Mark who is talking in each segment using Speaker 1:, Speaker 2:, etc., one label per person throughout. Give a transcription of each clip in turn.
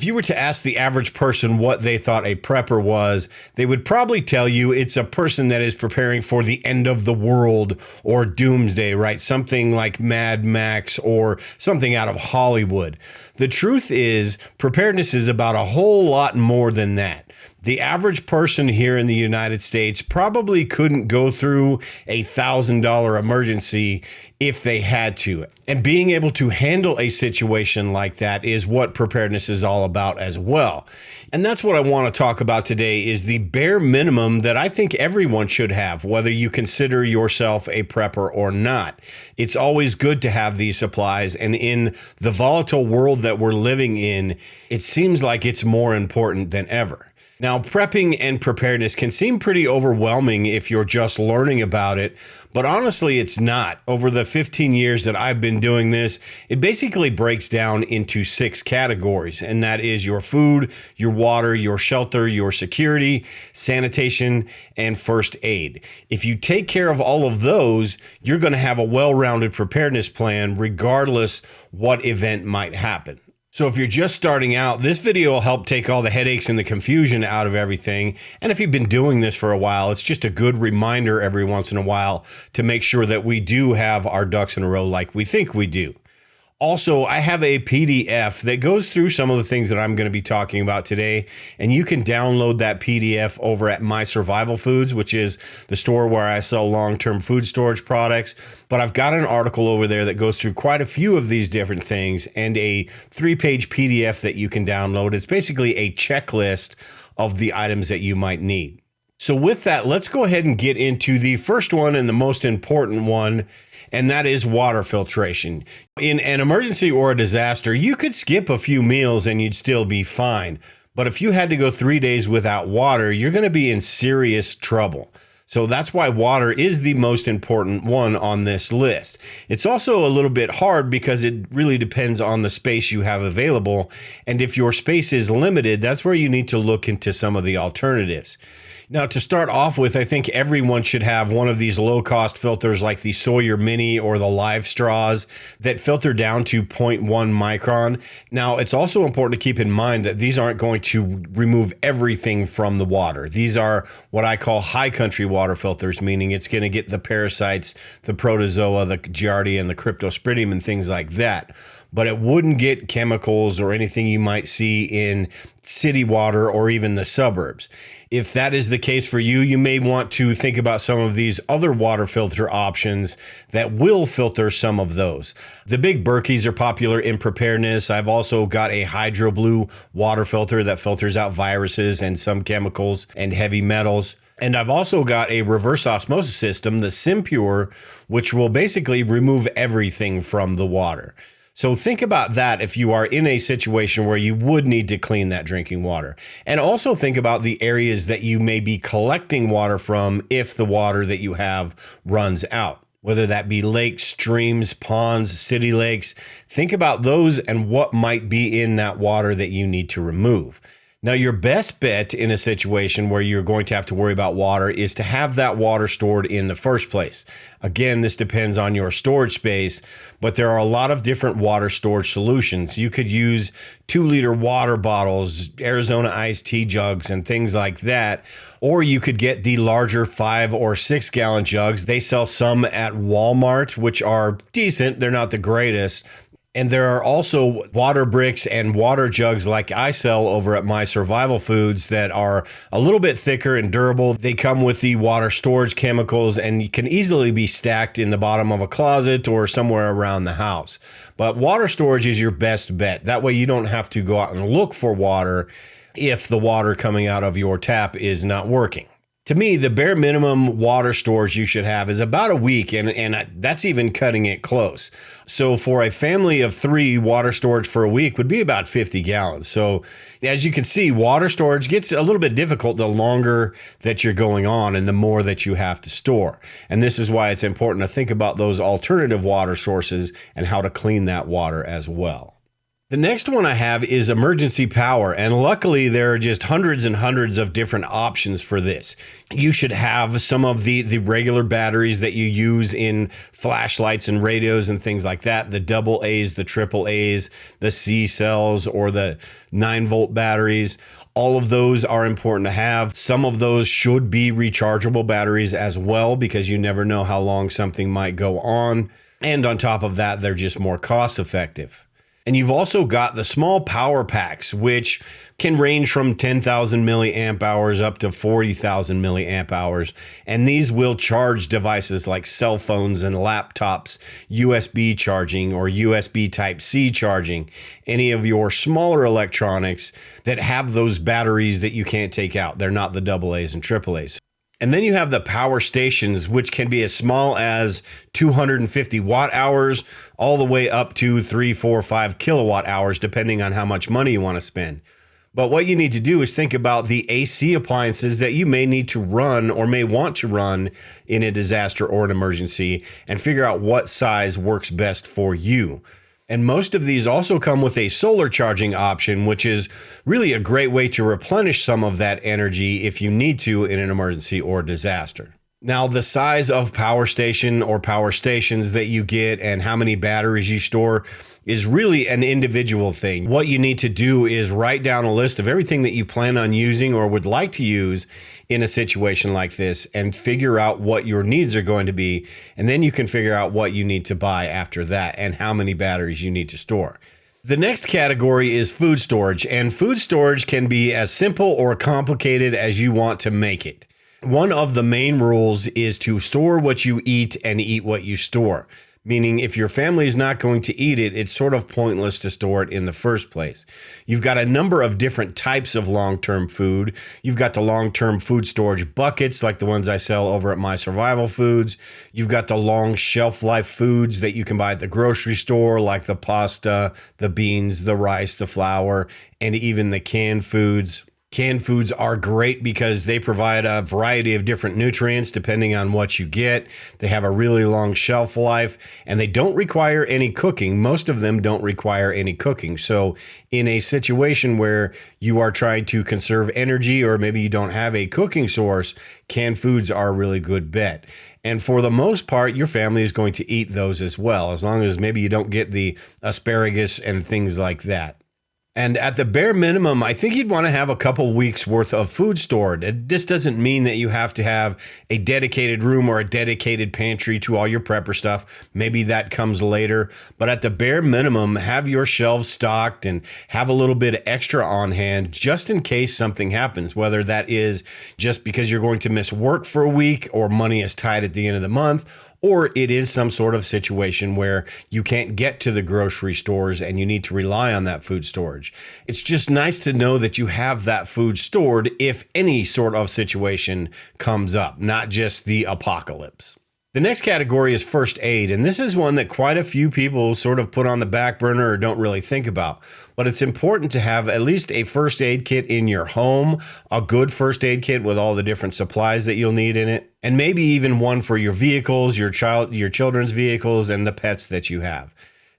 Speaker 1: If you were to ask the average person what they thought a prepper was, they would probably tell you it's a person that is preparing for the end of the world or doomsday, right? Something like Mad Max or something out of Hollywood. The truth is, preparedness is about a whole lot more than that. The average person here in the United States probably couldn't go through a $1,000 emergency if they had to. And being able to handle a situation like that is what preparedness is all about as well. And that's what I want to talk about today is the bare minimum that I think everyone should have, whether you consider yourself a prepper or not. It's always good to have these supplies. And in the volatile world that we're living in, it seems like it's more important than ever. Now, prepping and preparedness can seem pretty overwhelming if you're just learning about it, but honestly, it's not. Over the 15 years that I've been doing this, it basically breaks down into 6 categories, and that is your food, your water, your shelter, your security, sanitation, and first aid. If you take care of all of those, you're going to have a well-rounded preparedness plan regardless what event might happen. So if you're just starting out, this video will help take all the headaches and the confusion out of everything. And if you've been doing this for a while, it's just a good reminder every once in a while to make sure that we do have our ducks in a row like we think we do. Also, I have a PDF that goes through some of the things that I'm going to be talking about today, and you can download that PDF over at My Survival Foods, which is the store where I sell long-term food storage products. But I've got an article over there that goes through quite a few of these different things and a 3-page PDF that you can download. It's basically a checklist of the items that you might need. So with that, let's go ahead and get into the first one and the most important one, and that is water filtration. In an emergency or a disaster, you could skip a few meals and you'd still be fine. But if you had to go 3 days without water, you're going to be in serious trouble. So that's why water is the most important one on this list. It's also a little bit hard because it really depends on the space you have available. And if your space is limited, that's where you need to look into some of the alternatives. Now, to start off with, I think everyone should have one of these low-cost filters like the Sawyer Mini or the Live Straws that filter down to 0.1 micron. Now, it's also important to keep in mind that these aren't going to remove everything from the water. These are what I call high country water filters, meaning it's going to get the parasites, the protozoa, the Giardia, and the Cryptosporidium and things like that. But it wouldn't get chemicals or anything you might see in city water or even the suburbs. If that is the case for you, you may want to think about some of these other water filter options that will filter some of those. The big Berkeys are popular in preparedness. I've also got a Hydro Blue water filter that filters out viruses and some chemicals and heavy metals. And I've also got a reverse osmosis system, the SimPure, which will basically remove everything from the water. So think about that if you are in a situation where you would need to clean that drinking water. And also think about the areas that you may be collecting water from if the water that you have runs out. Whether that be lakes, streams, ponds, city lakes. Think about those and what might be in that water that you need to remove. Now, your best bet in a situation where you're going to have to worry about water is to have that water stored in the first place. Again, this depends on your storage space, but there are a lot of different water storage solutions. You could use 2-liter water bottles, Arizona iced tea jugs, and things like that. Or you could get the larger 5 or 6 gallon jugs. They sell some at Walmart, which are decent. They're not the greatest. And there are also water bricks and water jugs like I sell over at My Survival Foods that are a little bit thicker and durable. They come with the water storage chemicals and can easily be stacked in the bottom of a closet or somewhere around the house. But water storage is your best bet. That way you don't have to go out and look for water if the water coming out of your tap is not working. To me, the bare minimum water storage you should have is about a week, and that's even cutting it close. So for a family of 3, water storage for a week would be about 50 gallons. So as you can see, water storage gets a little bit difficult the longer that you're going on and the more that you have to store. And this is why it's important to think about those alternative water sources and how to clean that water as well. The next one I have is emergency power, and luckily there are just hundreds and hundreds of different options for this. You should have some of the regular batteries that you use in flashlights and radios and things like that, the double A's, the triple A's, the C cells, or the 9-volt batteries. All of those are important to have. Some of those should be rechargeable batteries as well, because you never know how long something might go on. And on top of that, they're just more cost effective. And you've also got the small power packs, which can range from 10,000 milliamp hours up to 40,000 milliamp hours. And these will charge devices like cell phones and laptops, USB charging or USB Type-C charging, any of your smaller electronics that have those batteries that you can't take out. They're not the AA's and AAA's. And then you have the power stations, which can be as small as 250 watt hours all the way up to 3, 4, 5 kilowatt hours, depending on how much money you want to spend. But what you need to do is think about the AC appliances that you may need to run or may want to run in a disaster or an emergency, and figure out what size works best for you. And most of these also come with a solar charging option, which is really a great way to replenish some of that energy if you need to in an emergency or disaster. Now, the size of power station or power stations that you get and how many batteries you store is really an individual thing. What you need to do is write down a list of everything that you plan on using or would like to use in a situation like this, and figure out what your needs are going to be. And then you can figure out what you need to buy after that and how many batteries you need to store. The next category is food storage, and food storage can be as simple or complicated as you want to make it. One of the main rules is to store what you eat and eat what you store. Meaning, if your family is not going to eat it, it's sort of pointless to store it in the first place. You've got a number of different types of long-term food. You've got the long-term food storage buckets, like the ones I sell over at My Survival Foods. You've got the long shelf life foods that you can buy at the grocery store, like the pasta, the beans, the rice, the flour, and even the canned foods. Canned foods are great because they provide a variety of different nutrients depending on what you get. They have a really long shelf life, and they don't require any cooking. Most of them don't require any cooking. So in a situation where you are trying to conserve energy, or maybe you don't have a cooking source, canned foods are a really good bet. And for the most part, your family is going to eat those as well, as long as maybe you don't get the asparagus and things like that. And at the bare minimum, I think you'd want to have a couple weeks worth of food stored. This doesn't mean that you have to have a dedicated room or a dedicated pantry to all your prepper stuff. Maybe that comes later. But at the bare minimum, have your shelves stocked and have a little bit extra on hand just in case something happens, whether that is just because you're going to miss work for a week or money is tight at the end of the month, or it is some sort of situation where you can't get to the grocery stores and you need to rely on that food storage. It's just nice to know that you have that food stored if any sort of situation comes up, not just the apocalypse. The next category is first aid, and this is one that quite a few people sort of put on the back burner or don't really think about. But it's important to have at least a first aid kit in your home, a good first aid kit with all the different supplies that you'll need in it, and maybe even one for your vehicles, your children's vehicles, and the pets that you have.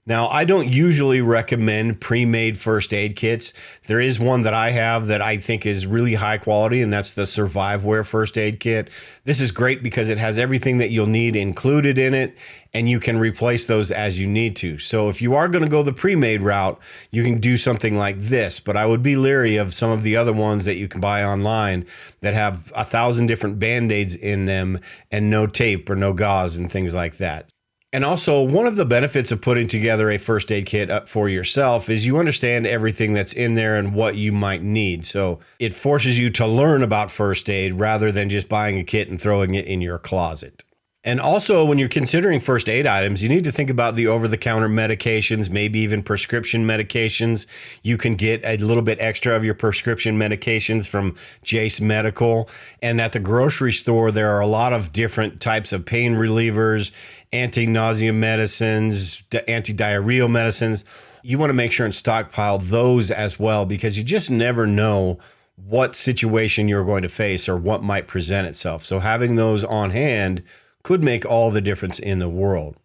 Speaker 1: Now, I don't usually recommend pre-made first aid kits. There is one that I have that I think is really high quality, and that's the Surviveware first aid kit. This is great because it has everything that you'll need included in it, and you can replace those as you need to. So if you are going to go the pre-made route, you can do something like this, but I would be leery of some of the other ones that you can buy online that have 1,000 different Band-Aids in them and no tape or no gauze and things like that. And also, one of the benefits of putting together a first aid kit up for yourself is you understand everything that's in there and what you might need. So it forces you to learn about first aid rather than just buying a kit and throwing it in your closet. And also, when you're considering first aid items, you need to think about the over-the-counter medications, maybe even prescription medications. You can get a little bit extra of your prescription medications from Jace Medical. And at the grocery store, there are a lot of different types of pain relievers, anti-nausea medicines, anti-diarrheal medicines. You want to make sure and stockpile those as well, because you just never know what situation you're going to face or what might present itself. So having those on hand could make all the difference in the world.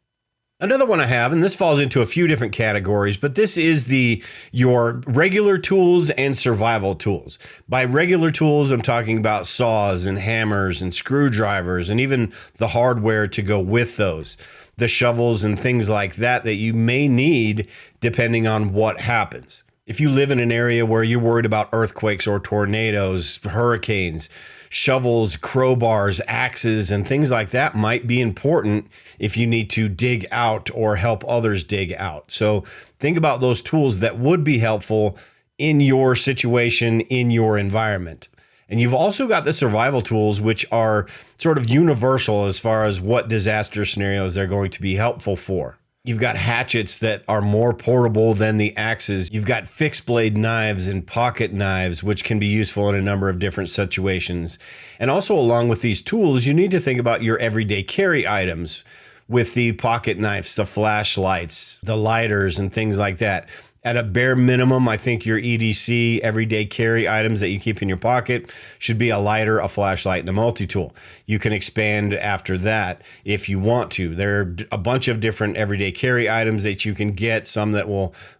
Speaker 1: Another one I have, and this falls into a few different categories, but this is your regular tools and survival tools. By regular tools, I'm talking about saws and hammers and screwdrivers and even the hardware to go with those. The shovels and things like that you may need depending on what happens. If you live in an area where you're worried about earthquakes or tornadoes, hurricanes, shovels, crowbars, axes, and things like that might be important if you need to dig out or help others dig out. So think about those tools that would be helpful in your situation, in your environment. And you've also got the survival tools, which are sort of universal as far as what disaster scenarios they're going to be helpful for. You've got hatchets that are more portable than the axes. You've got fixed blade knives and pocket knives, which can be useful in a number of different situations. And also along with these tools, you need to think about your everyday carry items with the pocket knives, the flashlights, the lighters, and things like that. At a bare minimum, I think your EDC, everyday carry items that you keep in your pocket, should be a lighter, a flashlight, and a multi-tool. You can expand after that if you want to. There are a bunch of different everyday carry items that you can get, some that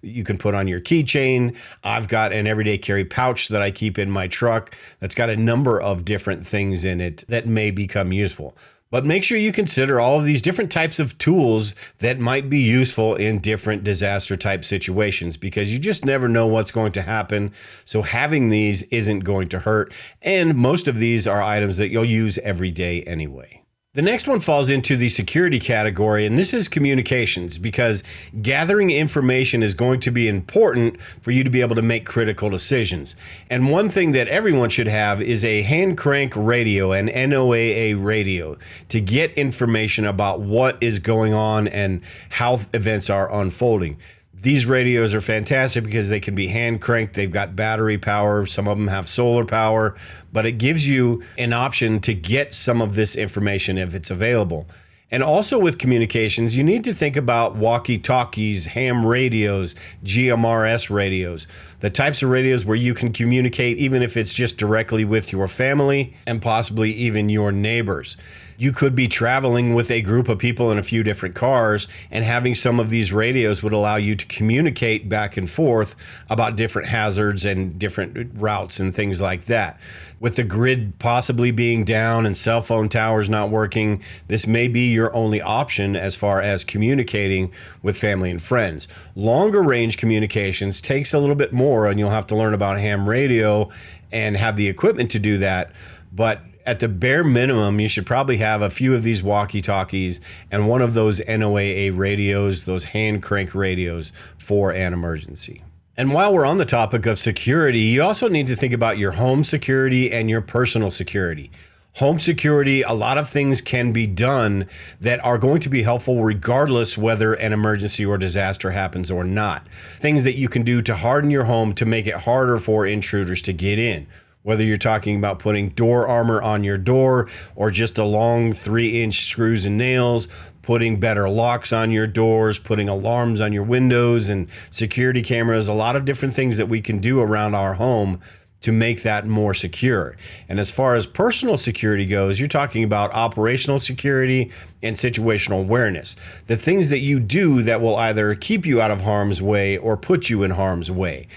Speaker 1: you can put on your keychain. I've got an everyday carry pouch that I keep in my truck that's got a number of different things in it that may become useful. But make sure you consider all of these different types of tools that might be useful in different disaster type situations, because you just never know what's going to happen. So having these isn't going to hurt. And most of these are items that you'll use every day anyway. The next one falls into the security category, and this is communications, because gathering information is going to be important for you to be able to make critical decisions. And one thing that everyone should have is a hand crank radio, an NOAA radio, to get information about what is going on and how events are unfolding. These radios are fantastic because they can be hand cranked. They've got battery power. Some of them have solar power, but it gives you an option to get some of this information if it's available. And also with communications, you need to think about walkie-talkies, ham radios, GMRS radios, the types of radios where you can communicate even if it's just directly with your family and possibly even your neighbors. You could be traveling with a group of people in a few different cars, and having some of these radios would allow you to communicate back and forth about different hazards and different routes and things like that. With the grid possibly being down and cell phone towers not working, this may be your only option as far as communicating with family and friends. Longer range communications takes a little bit more, and you'll have to learn about ham radio and have the equipment to do that. But at the bare minimum, you should probably have a few of these walkie-talkies and one of those NOAA radios, those hand crank radios for an emergency. And while we're on the topic of security, you also need to think about your home security and your personal security. Home security, a lot of things can be done that are going to be helpful regardless whether an emergency or disaster happens or not. Things that you can do to harden your home to make it harder for intruders to get in. Whether you're talking about putting door armor on your door or just a long 3-inch screws and nails, putting better locks on your doors, putting alarms on your windows and security cameras, a lot of different things that we can do around our home to make that more secure. And as far as personal security goes, you're talking about operational security and situational awareness. The things that you do that will either keep you out of harm's way or put you in harm's way.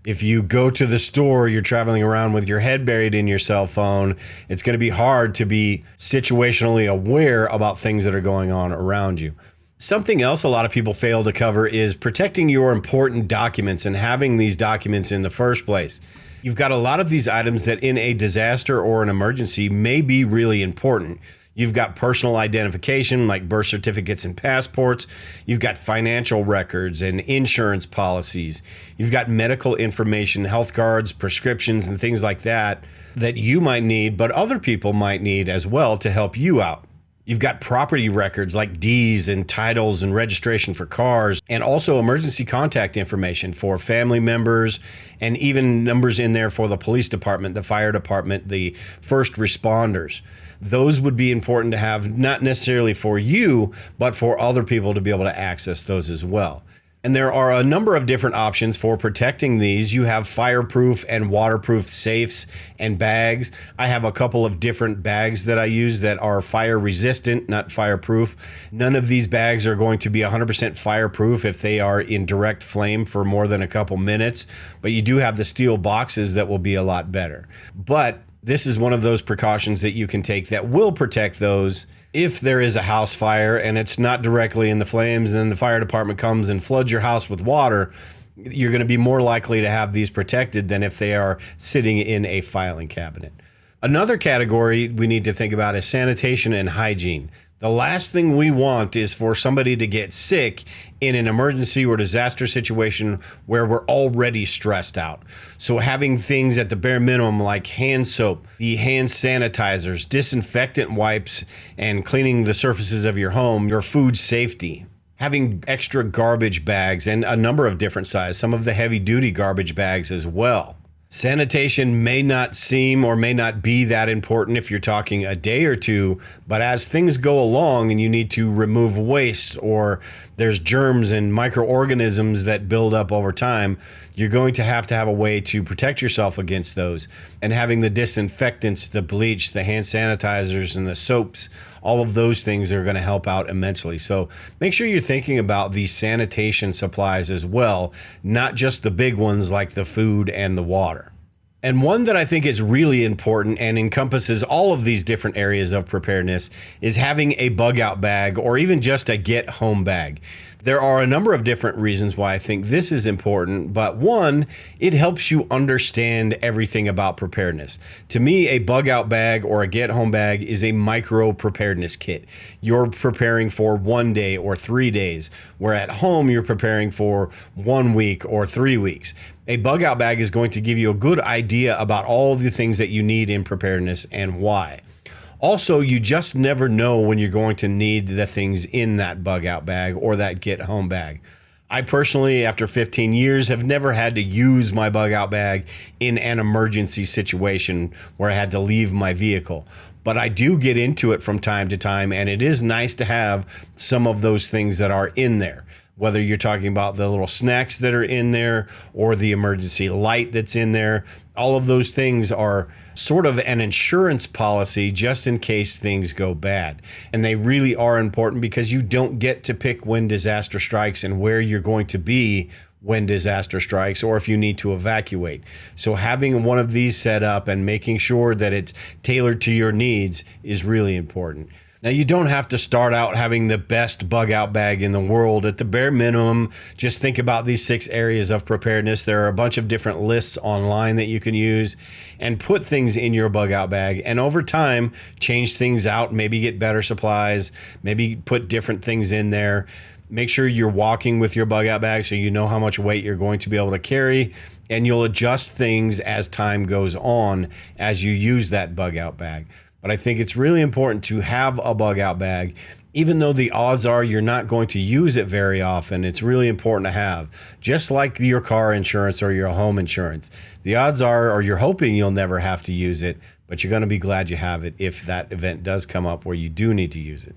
Speaker 1: If you go to the store, you're traveling around with your head buried in your cell phone, it's going to be hard to be situationally aware about things that are going on around you. Something else a lot of people fail to cover is protecting your important documents and having these documents in the first place. You've got a lot of these items that in a disaster or an emergency may be really important. You've got personal identification like birth certificates and passports. You've got financial records and insurance policies. You've got medical information, health cards, prescriptions, and things like that that you might need, but other people might need as well to help you out. You've got property records like deeds and titles and registration for cars, and also emergency contact information for family members, and even numbers in there for the police department, the fire department, the first responders. Those would be important to have, not necessarily for you, but for other people to be able to access those as well. And there are a number of different options for protecting these. You have fireproof and waterproof safes and bags. I have a couple of different bags that I use that are fire resistant, not fireproof. None of these bags are going to be 100% fireproof if they are in direct flame for more than a couple minutes, but you do have the steel boxes that will be a lot better. But this is one of those precautions that you can take that will protect those. If there is a house fire and it's not directly in the flames and then the fire department comes and floods your house with water, you're going to be more likely to have these protected than if they are sitting in a filing cabinet. Another category we need to think about is sanitation and hygiene. The last thing we want is for somebody to get sick in an emergency or disaster situation where we're already stressed out. So having things at the bare minimum like hand soap, the hand sanitizers, disinfectant wipes, and cleaning the surfaces of your home, your food safety. Having extra garbage bags and a number of different sizes, some of the heavy duty garbage bags as well. Sanitation may not seem or may not be that important if you're talking a day or two, but as things go along and you need to remove waste or there's germs and microorganisms that build up over time, you're going to have a way to protect yourself against those. And having the disinfectants, the bleach, the hand sanitizers, and the soaps, all of those things are going to help out immensely. So make sure you're thinking about these sanitation supplies as well, not just the big ones like the food and the water. And one that I think is really important and encompasses all of these different areas of preparedness is having a bug out bag or even just a get home bag. There are a number of different reasons why I think this is important, but one, it helps you understand everything about preparedness. To me, a bug out bag or a get home bag is a micro preparedness kit. You're preparing for 1 day or 3 days, where at home you're preparing for 1 week or 3 weeks. A bug out bag is going to give you a good idea about all the things that you need in preparedness and why. Also, you just never know when you're going to need the things in that bug out bag or that get home bag. I personally, after 15 years, have never had to use my bug out bag in an emergency situation where I had to leave my vehicle. But I do get into it from time to time, and it is nice to have some of those things that are in there. Whether you're talking about the little snacks that are in there or the emergency light that's in there, all of those things are sort of an insurance policy just in case things go bad. And they really are important because you don't get to pick when disaster strikes and where you're going to be when disaster strikes or if you need to evacuate. So having one of these set up and making sure that it's tailored to your needs is really important. Now, you don't have to start out having the best bug out bag in the world. At the bare minimum, just think about these 6 areas of preparedness. There are a bunch of different lists online that you can use and put things in your bug out bag. And over time, change things out, maybe get better supplies, maybe put different things in there. Make sure you're walking with your bug out bag so you know how much weight you're going to be able to carry, and you'll adjust things as time goes on as you use that bug out bag. But I think it's really important to have a bug out bag. Even though the odds are you're not going to use it very often, it's really important to have. Just like your car insurance or your home insurance. The odds are, or you're hoping you'll never have to use it, but you're going to be glad you have it if that event does come up where you do need to use it.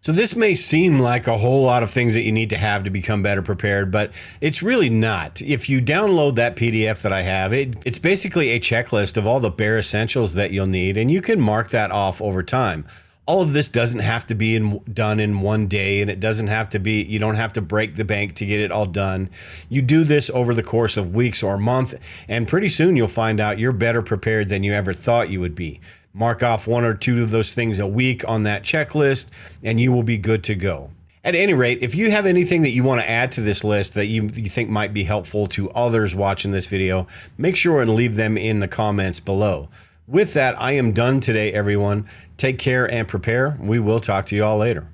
Speaker 1: So this may seem like a whole lot of things that you need to have to become better prepared, but it's really not. If you download that PDF that I have, it's basically a checklist of all the bare essentials that you'll need, and you can mark that off over time. All of this doesn't have to be done in 1 day, and it doesn't have to be, you don't have to break the bank to get it all done. You do this over the course of weeks or a month, and pretty soon you'll find out you're better prepared than you ever thought you would be. Mark off 1 or 2 of those things a week on that checklist, and you will be good to go. At any rate, if you have anything that you want to add to this list that you think might be helpful to others watching this video, make sure and leave them in the comments below. With that, I am done today, everyone. Take care and prepare. We will talk to you all later.